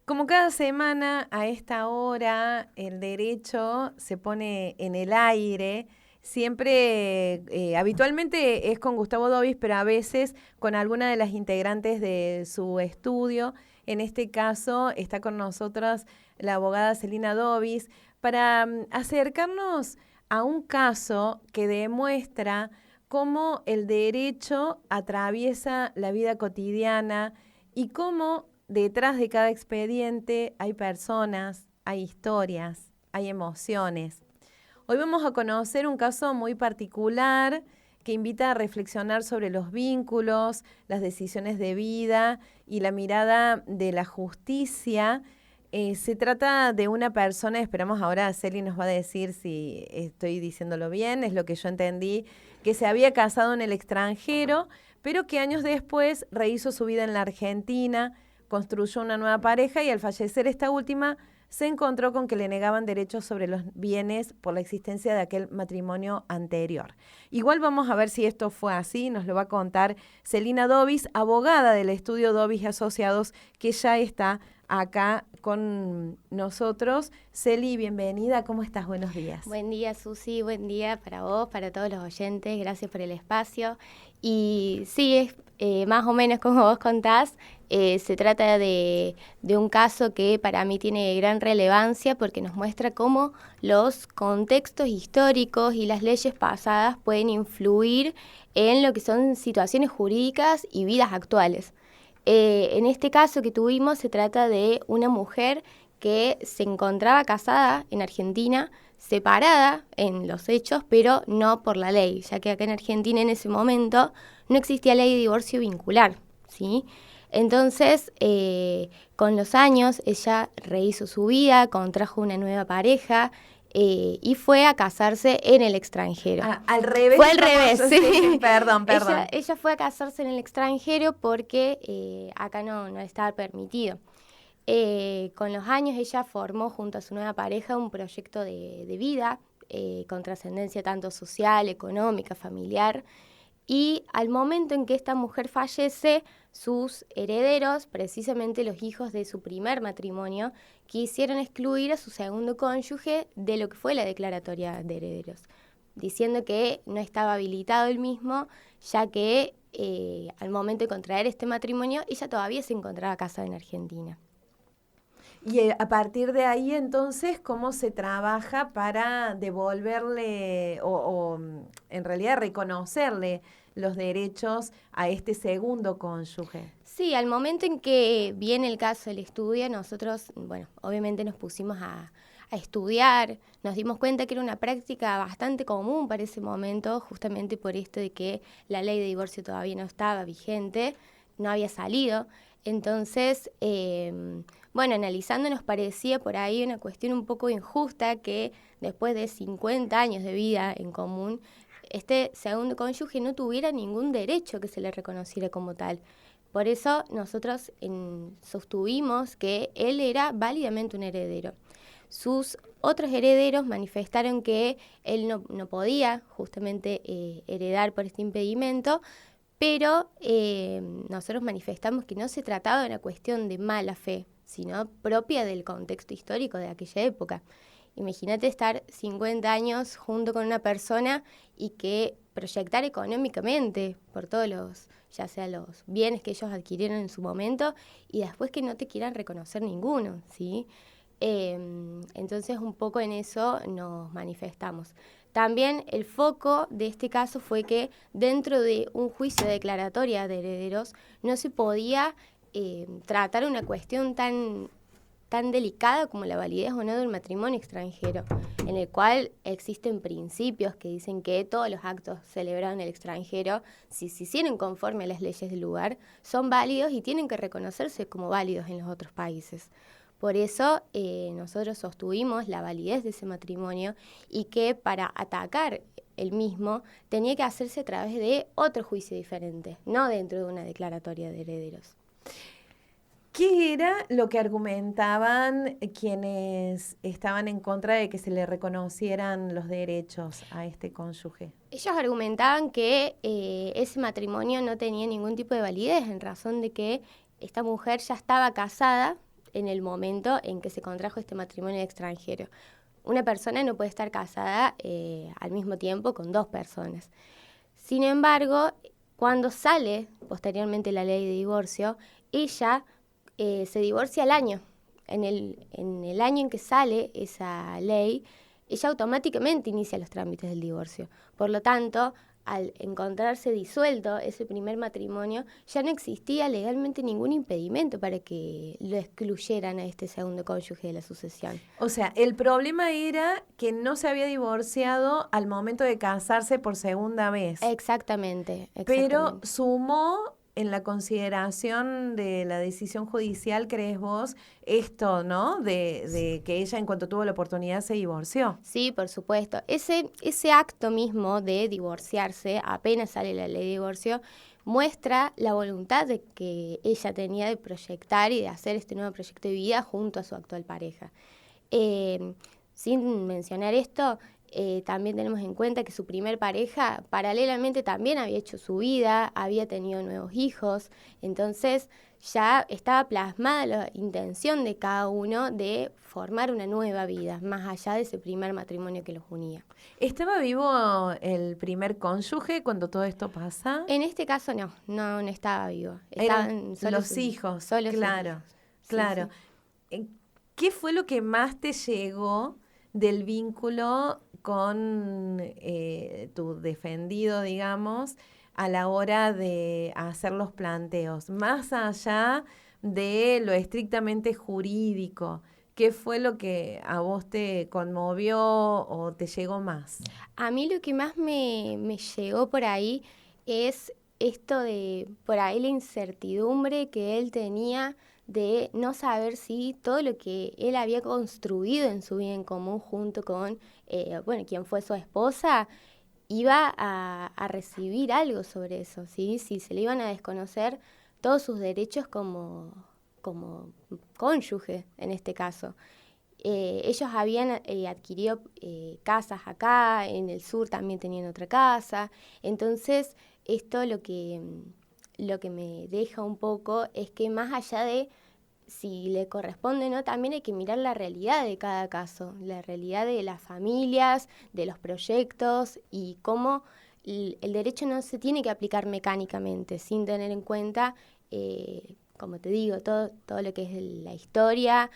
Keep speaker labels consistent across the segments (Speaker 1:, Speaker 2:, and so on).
Speaker 1: Como cada semana, a esta hora, el derecho se pone en el aire. Siempre, habitualmente es con Gustavo Dobis, pero a veces con alguna de las integrantes de su estudio. En este caso está con nosotras la abogada Celina Dobis para acercarnos a un caso que demuestra cómo el derecho atraviesa la vida cotidiana y cómo detrás de cada expediente hay personas, hay historias, hay emociones. Hoy vamos a conocer un caso muy particular que invita a reflexionar sobre los vínculos, las decisiones de vida y la mirada de la justicia. Se trata de una persona, esperamos ahora Celi nos va a decir si estoy diciéndolo bien, es lo que yo entendí, que se había casado en el extranjero, pero que años después rehizo su vida en la Argentina, construyó una nueva pareja y al fallecer esta última se encontró con que le negaban derechos sobre los bienes por la existencia de aquel matrimonio anterior. Igual vamos a ver si esto fue así, nos lo va a contar Celina Dobis, abogada del estudio Dobis y Asociados, que ya está acá con nosotros. Celi, bienvenida, ¿cómo estás? Buenos días.
Speaker 2: Buen día, Susi, buen día para vos, para todos los oyentes, gracias por el espacio. Y sí, es más o menos como vos contás, se trata de un caso que para mí tiene gran relevancia porque nos muestra cómo los contextos históricos y las leyes pasadas pueden influir en lo que son situaciones jurídicas y vidas actuales. En este caso que tuvimos se trata de una mujer que se encontraba casada en Argentina, separada en los hechos, pero no por la ley, ya que acá en Argentina en ese momento no existía ley de divorcio vincular, ¿sí? Entonces, con los años, ella rehizo su vida, contrajo una nueva pareja y fue a casarse en el extranjero.
Speaker 1: Al revés.
Speaker 2: Fue al revés, sí.
Speaker 1: Perdón.
Speaker 2: Ella fue a casarse en el extranjero porque acá no estaba permitido. Con los años ella formó junto a su nueva pareja un proyecto de vida con trascendencia tanto social, económica, familiar. Y al momento en que esta mujer fallece, sus herederos, precisamente los hijos de su primer matrimonio, quisieron excluir a su segundo cónyuge de lo que fue la declaratoria de herederos, diciendo que no estaba habilitado el mismo, ya que al momento de contraer este matrimonio, ella todavía se encontraba casada en Argentina.
Speaker 1: Y a partir de ahí, entonces, ¿cómo se trabaja para devolverle o en realidad reconocerle los derechos a este segundo cónyuge?
Speaker 2: Sí, al momento en que viene el caso del estudio, nosotros, bueno, obviamente nos pusimos a estudiar, nos dimos cuenta que era una práctica bastante común para ese momento, justamente por esto de que la ley de divorcio todavía no estaba vigente, no había salido. Entonces, bueno, analizando nos parecía por ahí una cuestión un poco injusta que después de 50 años de vida en común, este segundo cónyuge no tuviera ningún derecho que se le reconociera como tal. Por eso nosotros sostuvimos que él era válidamente un heredero. Sus otros herederos manifestaron que él no podía justamente heredar por este impedimento, pero nosotros manifestamos que no se trataba de una cuestión de mala fe, sino propia del contexto histórico de aquella época. Imagínate estar 50 años junto con una persona y que proyectar económicamente por todos los, ya sea los bienes que ellos adquirieron en su momento y después que no te quieran reconocer ninguno, ¿sí? Entonces un poco en eso nos manifestamos. También el foco de este caso fue que dentro de un juicio de declaratoria de herederos no se podía tratar una cuestión tan delicada como la validez o no de un matrimonio extranjero, en el cual existen principios que dicen que todos los actos celebrados en el extranjero, si se hicieron conforme a las leyes del lugar, son válidos y tienen que reconocerse como válidos en los otros países. Por eso nosotros sostuvimos la validez de ese matrimonio y que para atacar el mismo tenía que hacerse a través de otro juicio diferente, no dentro de una declaratoria de herederos.
Speaker 1: ¿Qué era lo que argumentaban quienes estaban en contra de que se le reconocieran los derechos a este cónyuge?
Speaker 2: Ellos argumentaban que ese matrimonio no tenía ningún tipo de validez en razón de que esta mujer ya estaba casada en el momento en que se contrajo este matrimonio extranjero. Una persona no puede estar casada al mismo tiempo con 2 personas. Sin embargo, cuando sale posteriormente la ley de divorcio, ella se divorcia al año. En el año en que sale esa ley, ella automáticamente inicia los trámites del divorcio. Por lo tanto, al encontrarse disuelto ese primer matrimonio, ya no existía legalmente ningún impedimento para que lo excluyeran a este segundo cónyuge de la sucesión.
Speaker 1: O sea, el problema era que no se había divorciado al momento de casarse por segunda vez.
Speaker 2: Exactamente.
Speaker 1: Pero sumó en la consideración de la decisión judicial, ¿crees vos, esto, ¿no? De que ella, en cuanto tuvo la oportunidad, se divorció.
Speaker 2: Sí, por supuesto. Ese acto mismo de divorciarse, apenas sale la ley de divorcio, muestra la voluntad de que ella tenía de proyectar y de hacer este nuevo proyecto de vida junto a su actual pareja. Sin mencionar esto, también tenemos en cuenta que su primer pareja paralelamente también había hecho su vida, había tenido nuevos hijos, entonces ya estaba plasmada la intención de cada uno de formar una nueva vida, más allá de ese primer matrimonio que los unía.
Speaker 1: ¿Estaba vivo el primer cónyuge cuando todo esto pasa?
Speaker 2: En este caso no estaba vivo. Estaban
Speaker 1: solo los hijos,
Speaker 2: solo
Speaker 1: claro,
Speaker 2: sus hijos.
Speaker 1: claro. Sí. ¿Qué fue lo que más te llegó del vínculo con tu defendido, digamos, a la hora de hacer los planteos, más allá de lo estrictamente jurídico? ¿Qué fue lo que a vos te conmovió o te llegó más?
Speaker 2: A mí lo que más me llegó por ahí es esto de, por ahí la incertidumbre que él tenía de no saber si todo lo que él había construido en su vida en común junto con, quien fue su esposa, iba a recibir algo sobre eso, ¿sí? Si se le iban a desconocer todos sus derechos como cónyuge, en este caso. Ellos habían adquirido casas acá, en el sur también tenían otra casa, entonces esto lo que me deja un poco es que más allá de si le corresponde o no, también hay que mirar la realidad de cada caso, la realidad de las familias, de los proyectos y cómo el derecho no se tiene que aplicar mecánicamente, sin tener en cuenta, como te digo, todo lo que es la historia,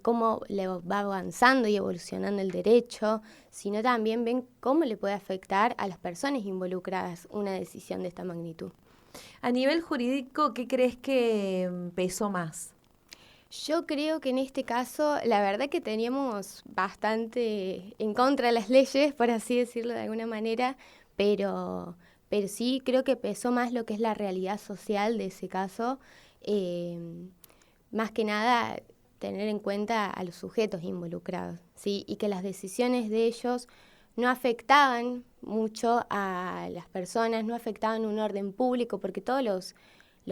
Speaker 2: cómo le va avanzando y evolucionando el derecho, sino también ven cómo le puede afectar a las personas involucradas una decisión de esta magnitud.
Speaker 1: A nivel jurídico, ¿qué crees que pesó más?
Speaker 2: Yo creo que en este caso, la verdad que teníamos bastante en contra de las leyes, por así decirlo de alguna manera, pero sí creo que pesó más lo que es la realidad social de ese caso. Más que nada, tener en cuenta a los sujetos involucrados, ¿sí? Y que las decisiones de ellos no afectaban mucho a las personas, no afectaban un orden público, porque todos los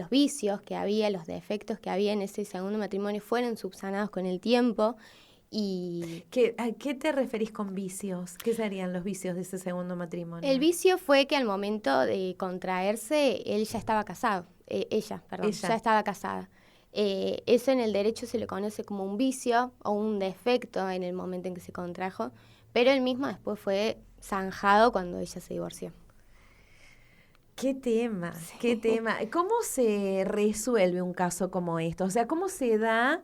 Speaker 2: vicios que había, los defectos que había en ese segundo matrimonio fueron subsanados con el tiempo. Y
Speaker 1: ¿A qué te referís con vicios? ¿Qué serían los vicios de ese segundo matrimonio?
Speaker 2: El vicio fue que al momento de contraerse, él ya estaba casado. Ella ya estaba casada. Eso en el derecho se le conoce como un vicio o un defecto en el momento en que se contrajo, pero él mismo después fue zanjado cuando ella se divorció.
Speaker 1: ¿Qué tema?
Speaker 2: Sí.
Speaker 1: ¿Qué tema? ¿Cómo se resuelve un caso como esto? O sea, ¿cómo se da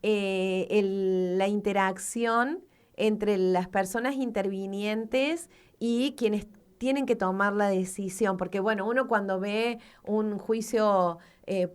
Speaker 1: la interacción entre las personas intervinientes y quienes tienen que tomar la decisión? Porque, bueno, uno cuando ve un juicio en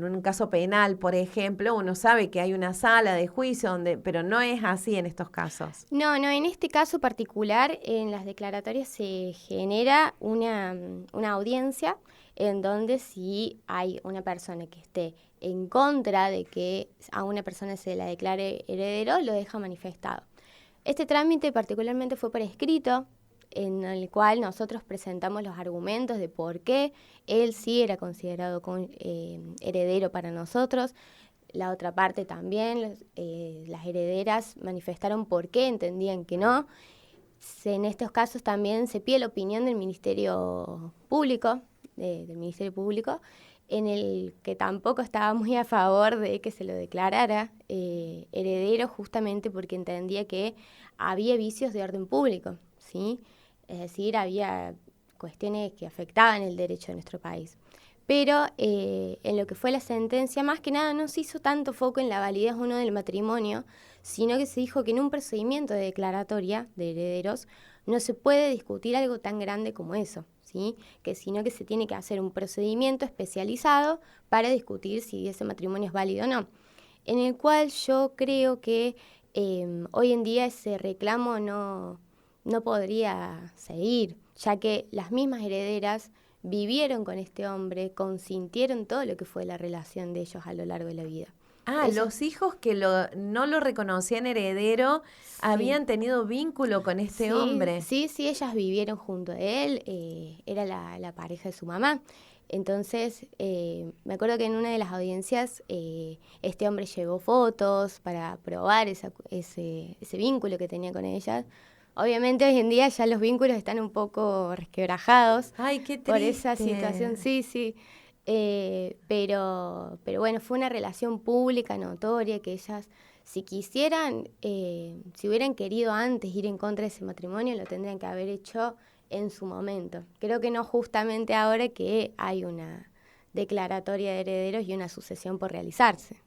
Speaker 1: un caso penal, por ejemplo, uno sabe que hay una sala de juicio, pero no es así en estos casos.
Speaker 2: No, en este caso particular, en las declaratorias se genera una audiencia en donde si hay una persona que esté en contra de que a una persona se la declare heredero, lo deja manifestado. Este trámite particularmente fue por escrito, en el cual nosotros presentamos los argumentos de por qué él sí era considerado heredero para nosotros. La otra parte también, las herederas manifestaron por qué entendían que no. En estos casos también se pide la opinión del Ministerio Público, en el que tampoco estaba muy a favor de que se lo declarara heredero, justamente porque entendía que había vicios de orden público, ¿sí? Es decir, había cuestiones que afectaban el derecho de nuestro país. Pero en lo que fue la sentencia, más que nada no se hizo tanto foco en la validez o no del matrimonio, sino que se dijo que en un procedimiento de declaratoria de herederos no se puede discutir algo tan grande como eso, ¿sí? Sino que se tiene que hacer un procedimiento especializado para discutir si ese matrimonio es válido o no. En el cual yo creo que hoy en día ese reclamo no podría seguir, ya que las mismas herederas vivieron con este hombre, consintieron todo lo que fue la relación de ellos a lo largo de la vida.
Speaker 1: Los hijos que no lo reconocían heredero habían tenido vínculo con este hombre.
Speaker 2: Sí, ellas vivieron junto a él, era la pareja de su mamá. Entonces, me acuerdo que en una de las audiencias este hombre llevó fotos para probar ese vínculo que tenía con ellas. Obviamente hoy en día ya los vínculos están un poco resquebrajados.
Speaker 1: Ay, qué triste.
Speaker 2: Por esa situación, sí. Pero bueno, fue una relación pública, notoria, que ellas, si quisieran, si hubieran querido antes ir en contra de ese matrimonio, lo tendrían que haber hecho en su momento. Creo que no justamente ahora que hay una declaratoria de herederos y una sucesión por realizarse.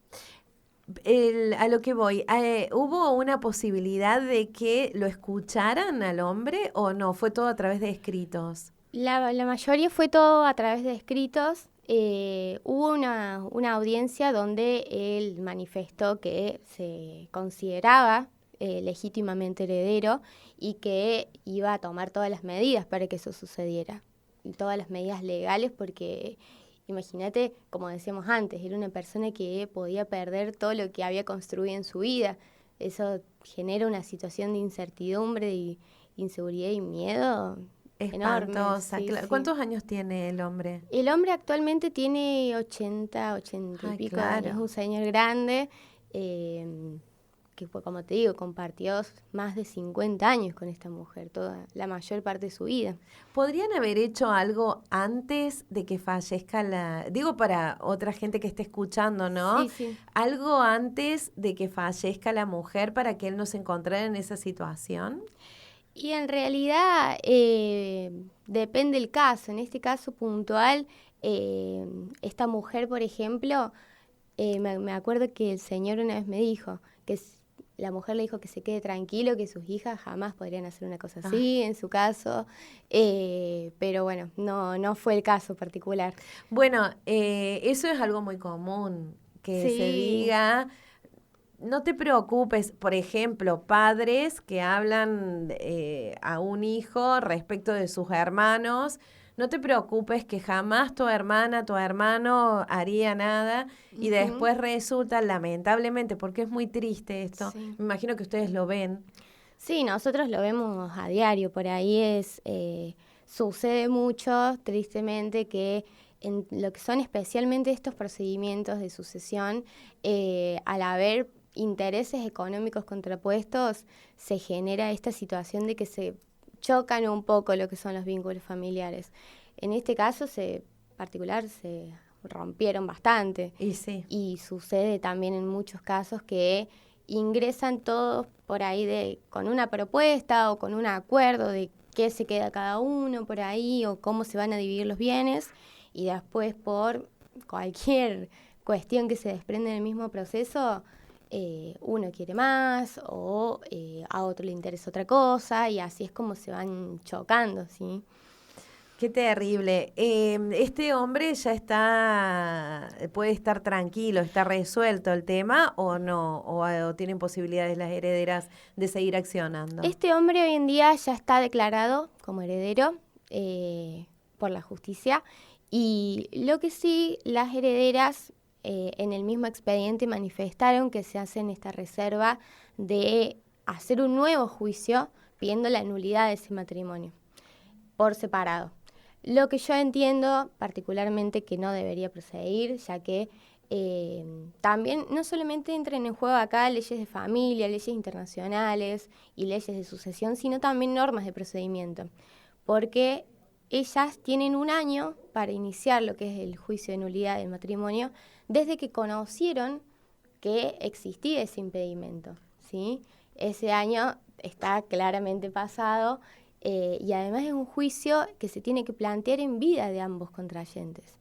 Speaker 1: A lo que voy, ¿hubo una posibilidad de que lo escucharan al hombre o no? ¿Fue todo a través de escritos?
Speaker 2: La mayoría fue todo a través de escritos. Hubo una audiencia donde él manifestó que se consideraba legítimamente heredero y que iba a tomar todas las medidas para que eso sucediera. Todas las medidas legales, porque imagínate, como decíamos antes, era una persona que podía perder todo lo que había construido en su vida. Eso genera una situación de incertidumbre, de inseguridad y miedo
Speaker 1: Espantosa.
Speaker 2: enorme. Sí.
Speaker 1: ¿Cuántos años tiene el hombre?
Speaker 2: El hombre actualmente tiene 80 y pico años, es un señor grande, que como te digo, compartió más de 50 años con esta mujer, toda la mayor parte de su vida.
Speaker 1: ¿Podrían haber hecho algo antes de que fallezca digo para otra gente que esté escuchando, ¿no?
Speaker 2: Sí.
Speaker 1: ¿Algo antes de que fallezca la mujer para que él no se encontrara en esa situación?
Speaker 2: Y en realidad depende del caso. En este caso puntual, esta mujer, por ejemplo, me acuerdo que el señor una vez me dijo que la mujer le dijo que se quede tranquilo, que sus hijas jamás podrían hacer una cosa así, en su caso, pero bueno, no fue el caso particular.
Speaker 1: Bueno, eso es algo muy común, que se diga, no te preocupes, por ejemplo, padres que hablan a un hijo respecto de sus hermanos, no te preocupes que jamás tu hermana, tu hermano haría nada y después resulta, lamentablemente, porque es muy triste esto, me imagino que ustedes lo ven.
Speaker 2: Sí, nosotros lo vemos a diario, por ahí sucede mucho, tristemente, que en lo que son especialmente estos procedimientos de sucesión, al haber intereses económicos contrapuestos, se genera esta situación de que se chocan un poco lo que son los vínculos familiares. En este caso particular se rompieron bastante. Y sucede también en muchos casos que ingresan todos por ahí con una propuesta o con un acuerdo de qué se queda cada uno por ahí o cómo se van a dividir los bienes, y después por cualquier cuestión que se desprende del mismo proceso, uno quiere más o a otro le interesa otra cosa, y así es como se van chocando, ¿sí?
Speaker 1: Qué terrible. ¿Este hombre ya puede estar tranquilo, está resuelto el tema o no? ¿O tienen posibilidades las herederas de seguir accionando?
Speaker 2: Este hombre hoy en día ya está declarado como heredero por la justicia, y lo que sí, las herederas en el mismo expediente manifestaron que se hacen esta reserva de hacer un nuevo juicio pidiendo la nulidad de ese matrimonio por separado. Lo que yo entiendo particularmente que no debería proceder, ya que también no solamente entran en juego acá leyes de familia, leyes internacionales y leyes de sucesión, sino también normas de procedimiento, porque ellas tienen 1 año para iniciar lo que es el juicio de nulidad del matrimonio desde que conocieron que existía ese impedimento, ¿sí? Ese año está claramente pasado y además es un juicio que se tiene que plantear en vida de ambos contrayentes.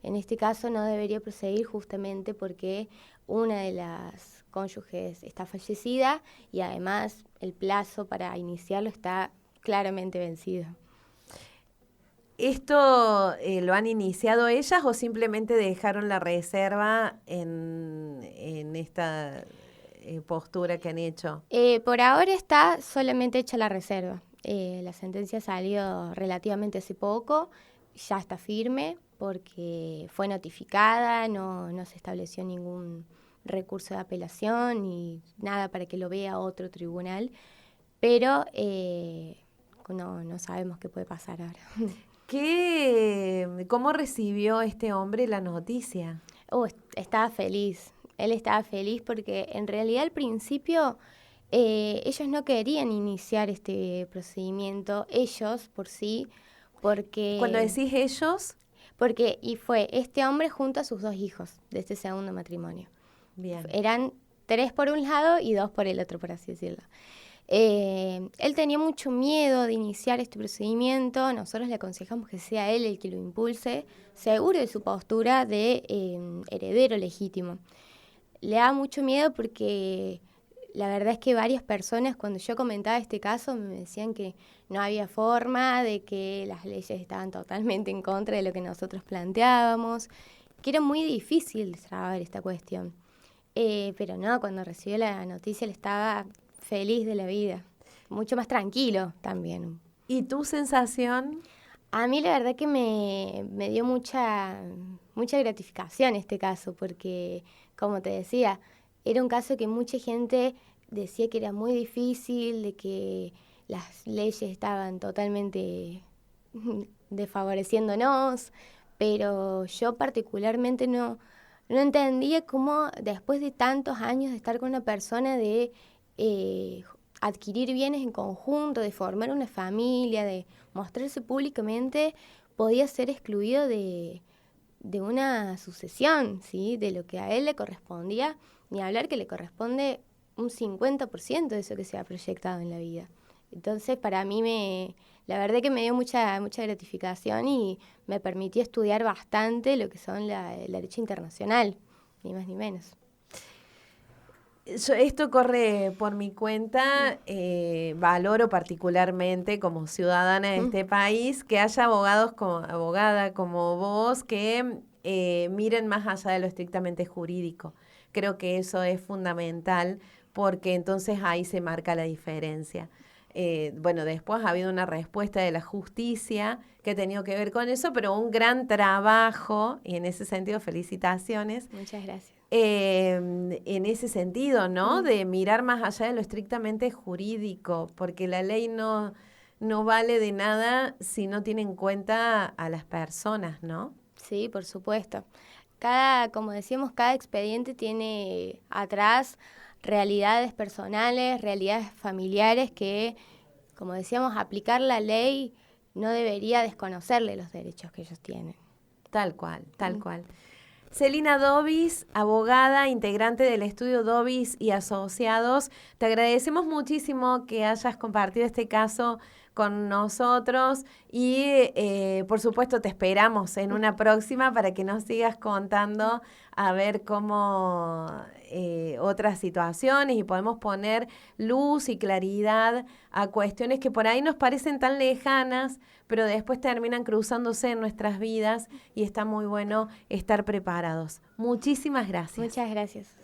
Speaker 2: En este caso no debería proseguir justamente porque una de las cónyuges está fallecida y además el plazo para iniciarlo está claramente vencido.
Speaker 1: ¿Esto lo han iniciado ellas o simplemente dejaron la reserva en esta postura que han hecho?
Speaker 2: Por ahora está solamente hecha la reserva. La sentencia salió relativamente hace poco, ya está firme porque fue notificada, no se estableció ningún recurso de apelación ni nada para que lo vea otro tribunal, pero no sabemos qué puede pasar ahora.
Speaker 1: ¿Cómo recibió este hombre la noticia?
Speaker 2: Estaba feliz. Él estaba feliz porque en realidad al principio ellos no querían iniciar este procedimiento, ellos por sí, porque...
Speaker 1: Cuando decís ellos...
Speaker 2: Y fue este hombre junto a sus 2 hijos de este segundo matrimonio.
Speaker 1: Bien.
Speaker 2: Eran 3 por un lado y 2 por el otro, por así decirlo. Él tenía mucho miedo de iniciar este procedimiento. Nosotros le aconsejamos que sea él el que lo impulse, seguro de su postura de heredero legítimo. Le da mucho miedo porque la verdad es que varias personas, cuando yo comentaba este caso, me decían que no había forma, de que las leyes estaban totalmente en contra de lo que nosotros planteábamos, que era muy difícil trabajar esta cuestión. Pero no, cuando recibió la noticia él estaba feliz de la vida, mucho más tranquilo también.
Speaker 1: ¿Y tu sensación?
Speaker 2: A mí la verdad que me dio mucha gratificación este caso, porque, como te decía, era un caso que mucha gente decía que era muy difícil, de que las leyes estaban totalmente desfavoreciéndonos, pero yo particularmente no entendía cómo después de tantos años de estar con una persona, de adquirir bienes en conjunto, de formar una familia, de mostrarse públicamente, podía ser excluido de una sucesión, ¿sí? De lo que a él le correspondía, ni hablar que le corresponde un 50% de eso que se ha proyectado en la vida. Entonces, para mí, la verdad que me dio mucha gratificación y me permitió estudiar bastante lo que son el derecho internacional, ni más ni menos.
Speaker 1: Esto corre por mi cuenta, valoro particularmente como ciudadana de este país que haya abogada como vos que miren más allá de lo estrictamente jurídico. Creo que eso es fundamental porque entonces ahí se marca la diferencia. Después ha habido una respuesta de la justicia que ha tenido que ver con eso, pero un gran trabajo, y en ese sentido felicitaciones.
Speaker 2: Muchas gracias.
Speaker 1: En ese sentido, ¿no? De mirar más allá de lo estrictamente jurídico, porque la ley no vale de nada si no tiene en cuenta a las personas, ¿no?
Speaker 2: Sí, por supuesto. Como decíamos, cada expediente tiene atrás realidades personales, realidades familiares que, como decíamos, aplicar la ley no debería desconocerle los derechos que ellos tienen.
Speaker 1: Tal cual. Celina Dobis, abogada, integrante del estudio Dobis y Asociados, te agradecemos muchísimo que hayas compartido este caso con nosotros y por supuesto te esperamos en una próxima para que nos sigas contando a ver cómo otras situaciones y podemos poner luz y claridad a cuestiones que por ahí nos parecen tan lejanas, pero después terminan cruzándose en nuestras vidas y está muy bueno estar preparados. Muchísimas gracias.
Speaker 2: Muchas gracias.